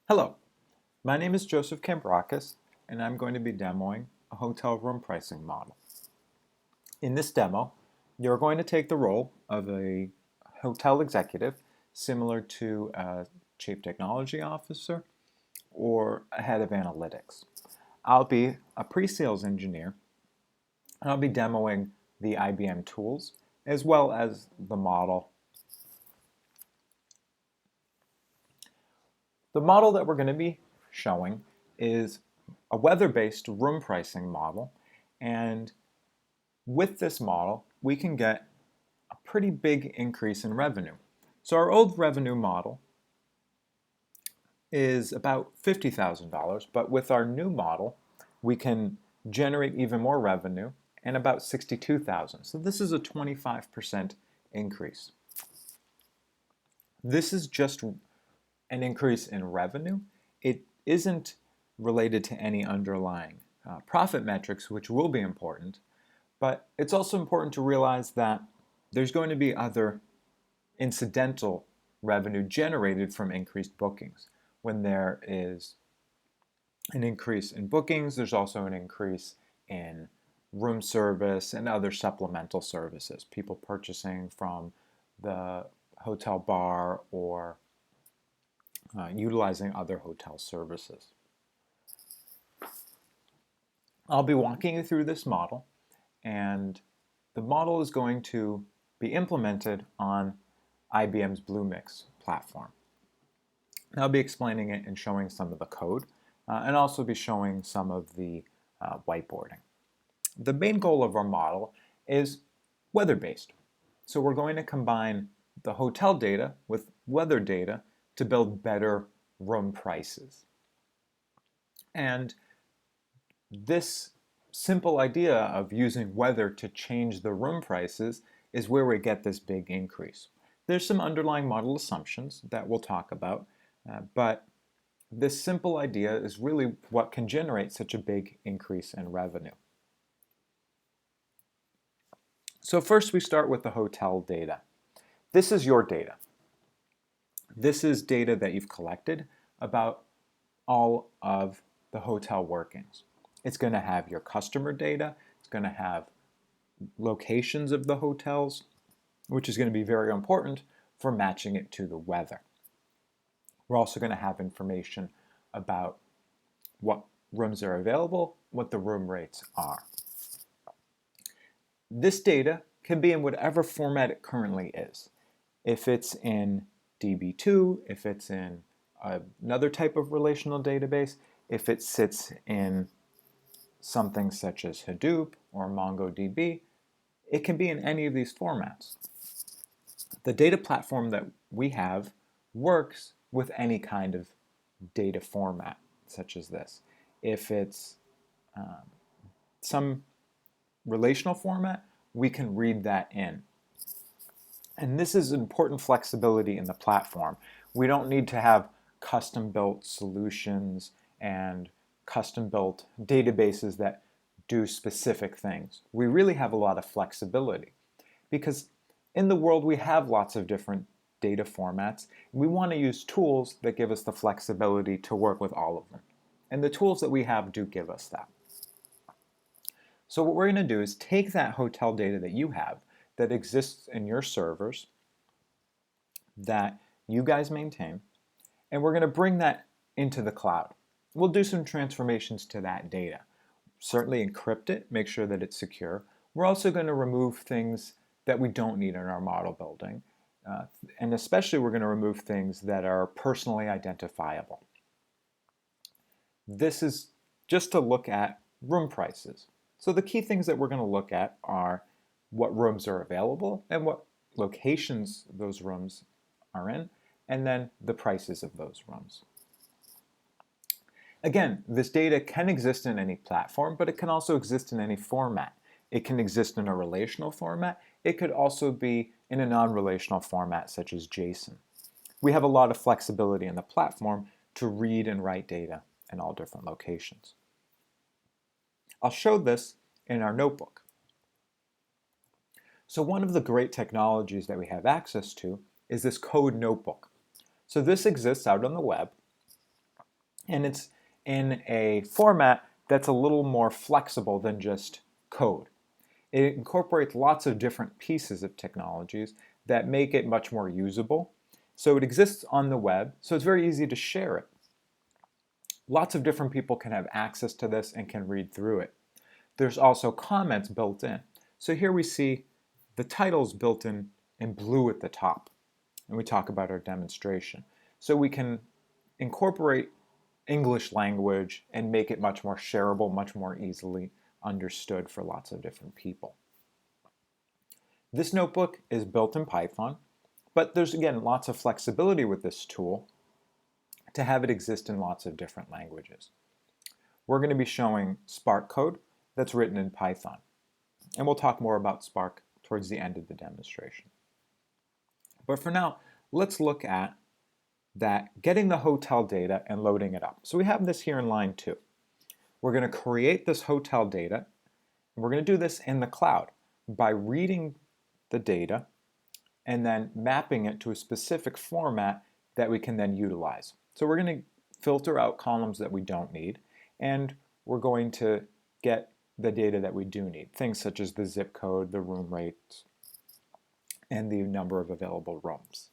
Hello, my name is DemoKambourakis, and I'm going to be demoing a hotel room pricing model. In this demo, you're going to take the role of a hotel executive, similar to a chief technology officer or a head of analytics. I'll be a pre-sales engineer, and I'll be demoing the IBM tools as well as the model. The model that we're going to be showing is a weather-based room pricing model, and with this model, we can get a pretty big increase in revenue. So our old revenue model is about $50,000, but with our new model, we can generate even more revenue and about $62,000. So this is a 25% increase. This is just an increase in revenue. It isn't related to any underlying profit metrics, which will be important, but it's also important to realize that there's going to be other incidental revenue generated from increased bookings. When there is an increase in bookings, there's also an increase in room service and other supplemental services, people purchasing from the hotel bar or utilizing other hotel services. I'll be walking you through this model, and the model is going to be implemented on IBM's Bluemix platform. I'll be explaining it and showing some of the code, and also be showing some of the whiteboarding. The main goal of our model is weather-based. So we're going to combine the hotel data with weather data to build better room prices. And this simple idea of using weather to change the room prices is where we get this big increase. There's some underlying model assumptions that we'll talk about, but this simple idea is really what can generate such a big increase in revenue. So first we start with the hotel data. This is your data. This is data that you've collected about all of the hotel workings. It's going to have your customer data. It's going to have locations of the hotels, which is going to be very important for matching it to the weather. We're also going to have information about what rooms are available, what the room rates are. This data can be in whatever format it currently is. If it's in DB2, if it's in another type of relational database, if it sits in something such as Hadoop or MongoDB, it can be in any of these formats. The data platform that we have works with any kind of data format, such as this. If it's some relational format, we can read that in. And this is important flexibility in the platform. We don't need to have custom-built solutions and custom-built databases that do specific things. We really have a lot of flexibility because in the world we have lots of different data formats. We want to use tools that give us the flexibility to work with all of them. And the tools that we have do give us that. So what we're going to do is take that hotel data that you have that exists in your servers that you guys maintain, and we're going to bring that into the cloud. We'll do some transformations to that data. Certainly encrypt it, make sure that it's secure. We're also going to remove things that we don't need in our model building, and especially we're going to remove things that are personally identifiable. This is just to look at room prices. So the key things that we're going to look at are what rooms are available and what locations those rooms are in, and then the prices of those rooms. Again, this data can exist in any platform, but it can also exist in any format. It can exist in a relational format. It could also be in a non-relational format such as JSON. We have a lot of flexibility in the platform to read and write data in all different locations. I'll show this in our notebook. So one of the great technologies that we have access to is this code notebook. So this exists out on the web, And it's in a format that's a little more flexible than just code. It incorporates lots of different pieces of technologies that make it much more usable. So it exists on the web, so it's very easy to share it. Lots of different people can have access to this and can read through it. There's also comments built in. So here we see the titles built in blue at the top, and we talk about our demonstration. So we can incorporate English language and make it much more shareable, much more easily understood for lots of different people. This notebook is built in Python, but there's again lots of flexibility with this tool to have it exist in lots of different languages. We're going to be showing Spark code that's written in Python, and we'll talk more about Spark towards the end of the demonstration. But for now, let's look at that getting the hotel data and loading it up. So we have this here in line 2. We're going to create this hotel data, and we're going to do this in the cloud by reading the data and then mapping it to a specific format that we can then utilize. So we're going to filter out columns that we don't need, and we're going to get the data that we do need, things such as the zip code, the room rates, and the number of available rooms.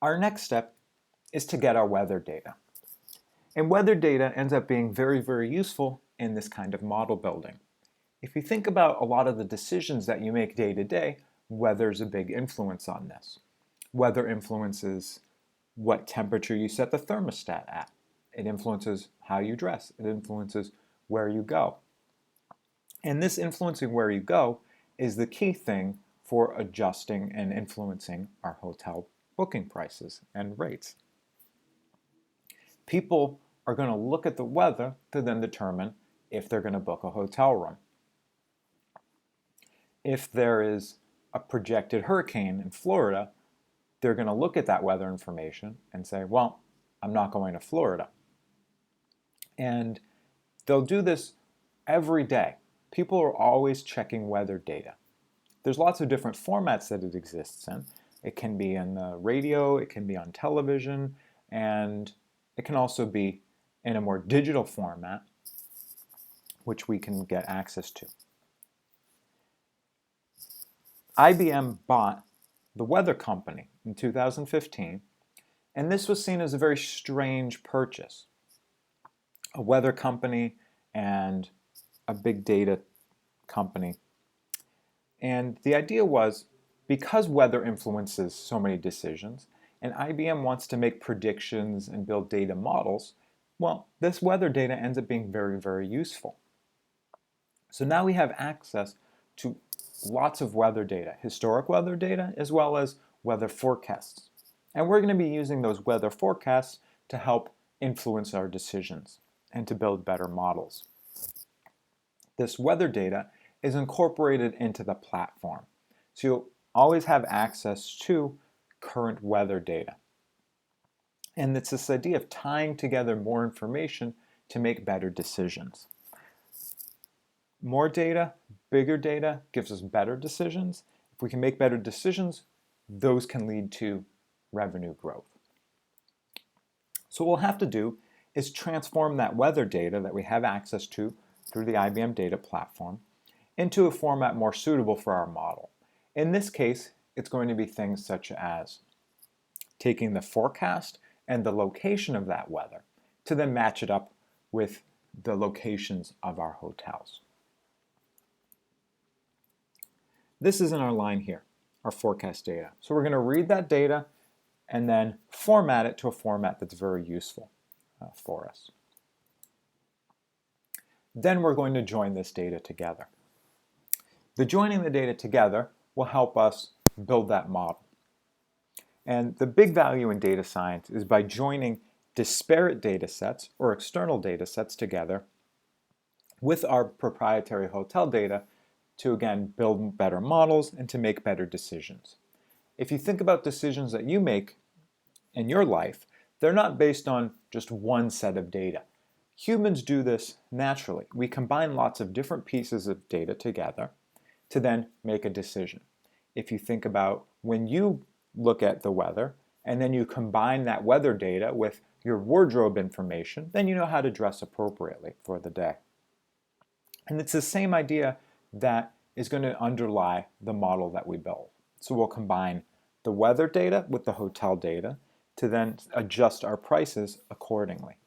Our next step is to get our weather data. And weather data ends up being very, very useful in this kind of model building. If you think about a lot of the decisions that you make day to day, weather's a big influence on this. Weather influences what temperature you set the thermostat at. It influences how you dress. It influences where you go. And this influencing where you go is the key thing for adjusting and influencing our hotel booking prices and rates. People are going to look at the weather to then determine if they're going to book a hotel room. If there is a projected hurricane in Florida, they're going to look at that weather information and say, well, I'm not going to Florida. And they'll do this every day. People are always checking weather data. There's lots of different formats that it exists in. It can be in the radio, it can be on television, and it can also be in a more digital format, which we can get access to. IBM bought the weather company in 2015, and this was seen as a very strange purchase. A weather company and a big data company. And the idea was, because weather influences so many decisions, and IBM wants to make predictions and build data models, well, this weather data ends up being very, very useful. So now we have access to lots of weather data, historic weather data, as well as weather forecasts. And we're going to be using those weather forecasts to help influence our decisions and to build better models. This weather data is incorporated into the platform. So you'll always have access to current weather data. And it's this idea of tying together more information to make better decisions. More data, bigger data gives us better decisions. If we can make better decisions, those can lead to revenue growth. So what we'll have to do is transform that weather data that we have access to through the IBM data platform into a format more suitable for our model. In this case, it's going to be things such as taking the forecast and the location of that weather to then match it up with the locations of our hotels. This is in our line here, our forecast data. So we're going to read that data and then format it to a format that's very useful for us. Then we're going to join this data together. The joining the data together will help us build that model. And the big value in data science is by joining disparate data sets or external data sets together with our proprietary hotel data to, again, build better models and to make better decisions. If you think about decisions that you make in your life, they're not based on just one set of data. Humans do this naturally. We combine lots of different pieces of data together to then make a decision. If you think about when you look at the weather and then you combine that weather data with your wardrobe information, then you know how to dress appropriately for the day. And it's the same idea that is going to underlie the model that we build. So we'll combine the weather data with the hotel data to then adjust our prices accordingly.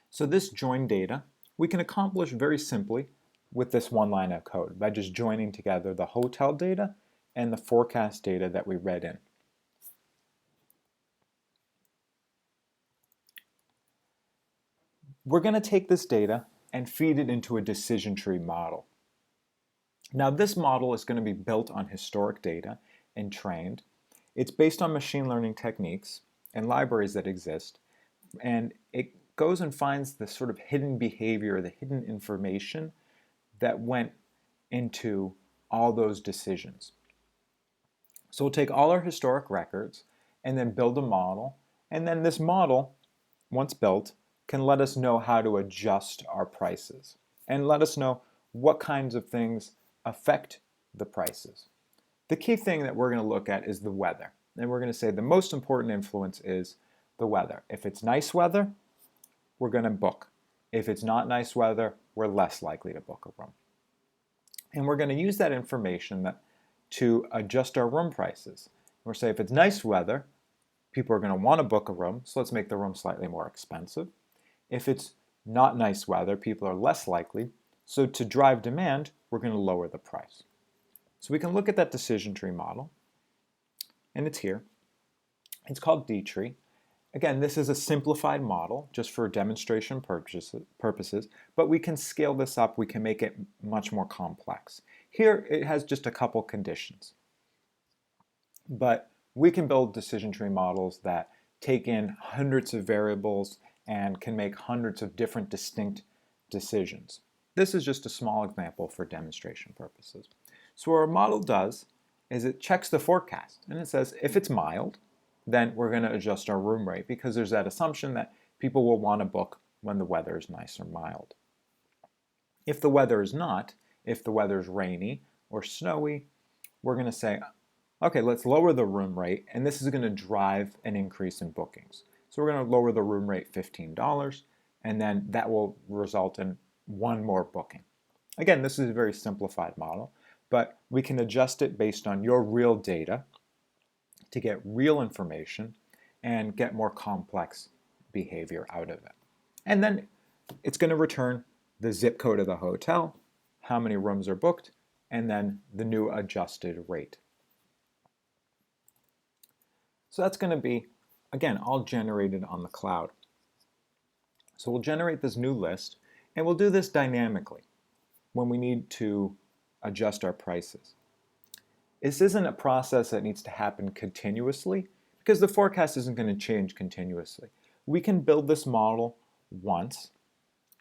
So this join data we can accomplish very simply with this one line of code by just joining together the hotel data and the forecast data that we read in. We're going to take this data and feed it into a decision tree model. Now this model is going to be built on historic data and trained. It's based on machine learning techniques and libraries that exist, and it goes and finds the sort of hidden behavior, the hidden information that went into all those decisions. So we'll take all our historic records and then build a model, and then this model, once built, can let us know how to adjust our prices and let us know what kinds of things affect the prices. The key thing that we're going to look at is the weather, and we're going to say the most important influence is the weather. If it's nice weather, we're going to book. If it's not nice weather, we're less likely to book a room. And we're going to use that information to adjust our room prices. We'll say if it's nice weather, people are going to want to book a room, so let's make the room slightly more expensive. If it's not nice weather, people are less likely, so to drive demand, we're going to lower the price. So we can look at that decision tree model, and it's here. It's called D-tree. Again, this is a simplified model just for demonstration purposes, but we can scale this up, we can make it much more complex. Here it has just a couple conditions, but we can build decision tree models that take in hundreds of variables and can make hundreds of different distinct decisions. This is just a small example for demonstration purposes. So what our model does is it checks the forecast, and it says if it's mild, then we're going to adjust our room rate because there's that assumption that people will want to book when the weather is nice or mild. If the weather is not, if the weather is rainy or snowy, we're going to say, okay, let's lower the room rate, and this is going to drive an increase in bookings. So we're going to lower the room rate $15, and then that will result in one more booking. Again, this is a very simplified model, but we can adjust it based on your real data to get real information and get more complex behavior out of it. And then it's going to return the zip code of the hotel, how many rooms are booked, and then the new adjusted rate. So that's going to be, again, all generated on the cloud. So we'll generate this new list, and we'll do this dynamically when we need to adjust our prices. This isn't a process that needs to happen continuously because the forecast isn't going to change continuously. We can build this model once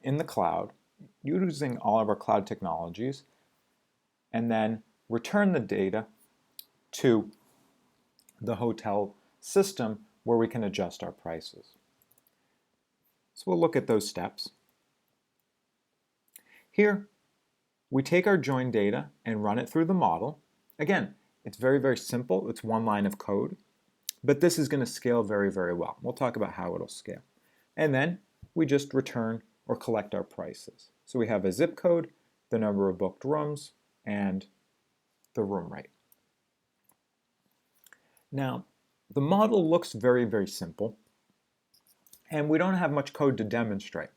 in the cloud using all of our cloud technologies and then return the data to the hotel system where we can adjust our prices. So we'll look at those steps. Here, we take our join data and run it through the model. Again, it's very, very simple. It's one line of code, but this is going to scale very, very well. We'll talk about how it'll scale. And then we just return or collect our prices. So we have a zip code, the number of booked rooms, and the room rate. Now, the model looks very, very simple, and we don't have much code to demonstrate.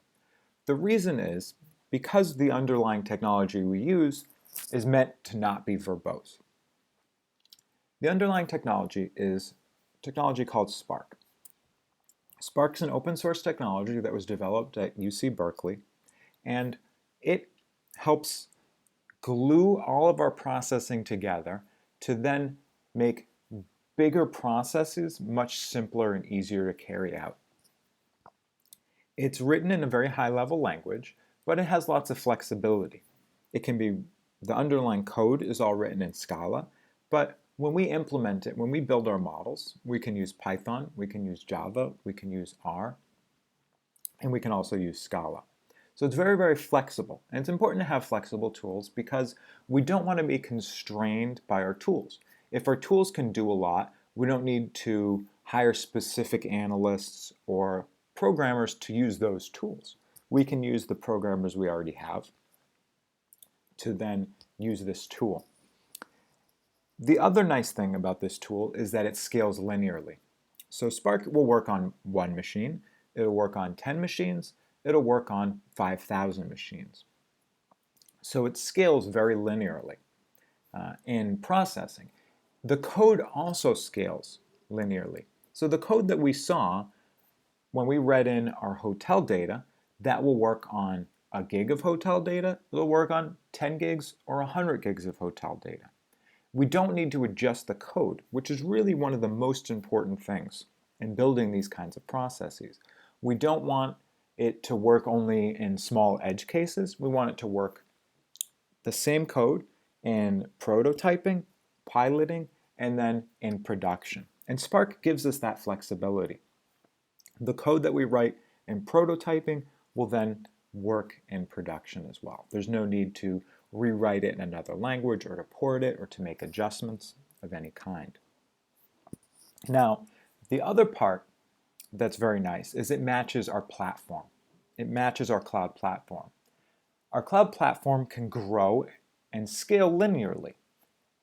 The reason is because the underlying technology we use is meant to not be verbose. The underlying technology is technology called Spark. Spark's an open source technology that was developed at UC Berkeley, and it helps glue all of our processing together to then make bigger processes much simpler and easier to carry out. It's written in a very high-level language, but it has lots of flexibility. It can be, the underlying code is all written in Scala, but when we implement it, when we build our models, we can use Python, we can use Java, we can use R, and we can also use Scala. So it's very, very flexible. And it's important to have flexible tools because we don't want to be constrained by our tools. If our tools can do a lot, We don't need to hire specific analysts or programmers to use those tools. We can use the programmers we already have to then use this tool. The other nice thing about this tool is that it scales linearly. So Spark will work on one machine, it'll work on 10 machines, it'll work on 5,000 machines. So it scales very linearly in processing. The code also scales linearly. So the code that we saw when we read in our hotel data, that will work on a gig of hotel data, it'll work on 10 gigs or 100 gigs of hotel data. We don't need to adjust the code, which is really one of the most important things in building these kinds of processes. We don't want it to work only in small edge cases. We want it to work the same code in prototyping, piloting, and then in production. And Spark gives us that flexibility. The code that we write in prototyping will then work in production as well. There's no need to rewrite it in another language or to port it or to make adjustments of any kind. Now, the other part that's very nice is it matches our platform. It matches our cloud platform. Our cloud platform can grow and scale linearly,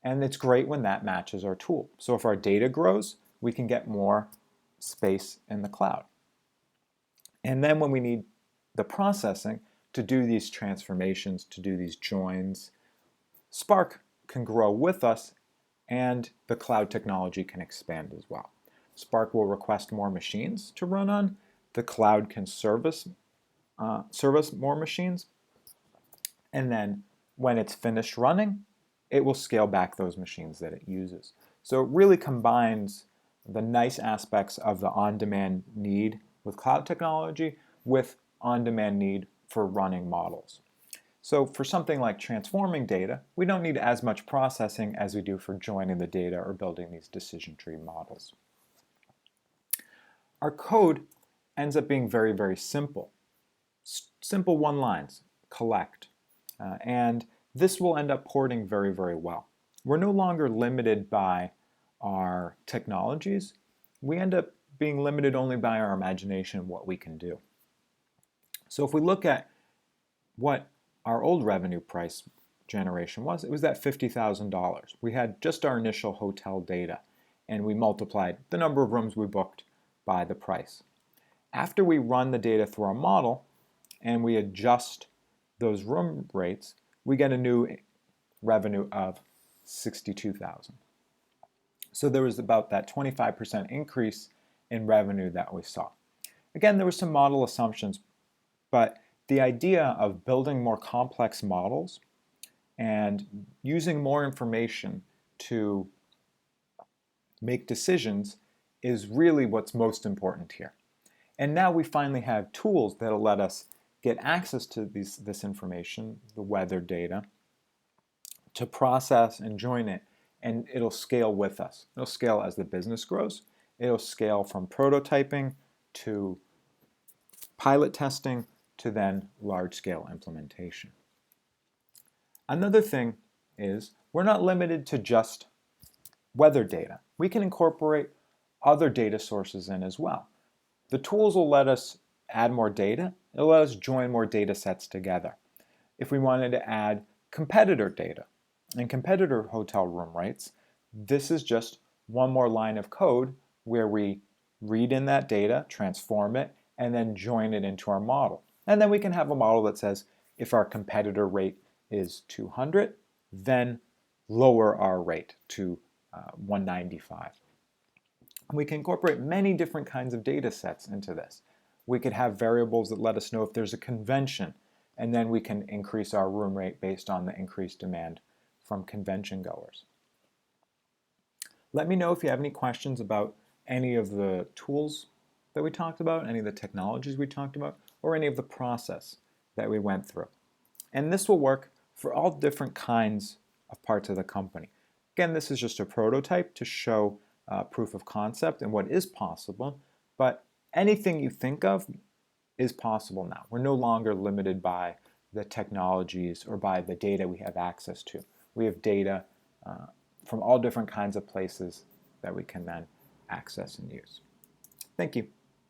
and it's great when that matches our tool. So if our data grows, we can get more space in the cloud. And then when we need the processing to do these transformations, to do these joins, Spark can grow with us and the cloud technology can expand as well. Spark will request more machines to run on. The cloud can service more machines. And then when it's finished running, it will scale back those machines that it uses. So it really combines the nice aspects of the on-demand need with cloud technology with on-demand need for running models. So for something like transforming data, we don't need as much processing as we do for joining the data or building these decision tree models. Our code ends up being very, very simple. Simple one lines, collect. And this will end up porting very, very well. We're no longer limited by our technologies. We end up being limited only by our imagination of what we can do. So if we look at what our old revenue price generation was, it was that $50,000. We had just our initial hotel data, and we multiplied the number of rooms we booked by the price. After we run the data through our model and we adjust those room rates, we get a new revenue of $62,000. So there was about that 25% increase in revenue that we saw. Again, there were some model assumptions, but the idea of building more complex models and using more information to make decisions is really what's most important here. And now we finally have tools that'll let us get access to this information, the weather data, to process and join it, and it'll scale with us. It'll scale as the business grows. It'll scale from prototyping to pilot testing to then large-scale implementation. Another thing is we're not limited to just weather data. We can incorporate other data sources in as well. The tools will let us add more data. It'll let us join more data sets together. If we wanted to add competitor data and competitor hotel room rates, this is just one more line of code where we read in that data, transform it, and then join it into our model. And then we can have a model that says if our competitor rate is 200, then lower our rate to 195. We can incorporate many different kinds of data sets into this. We could have variables that let us know if there's a convention, and then we can increase our room rate based on the increased demand from convention goers. Let me know if you have any questions about any of the tools that we talked about, any of the technologies we talked about, or any of the process that we went through. And this will work for all different kinds of parts of the company. Again, this is just a prototype to show proof of concept and what is possible, but anything you think of is possible now. We're no longer limited by the technologies or by the data we have access to. We have data from all different kinds of places that we can then access and use. Thank you.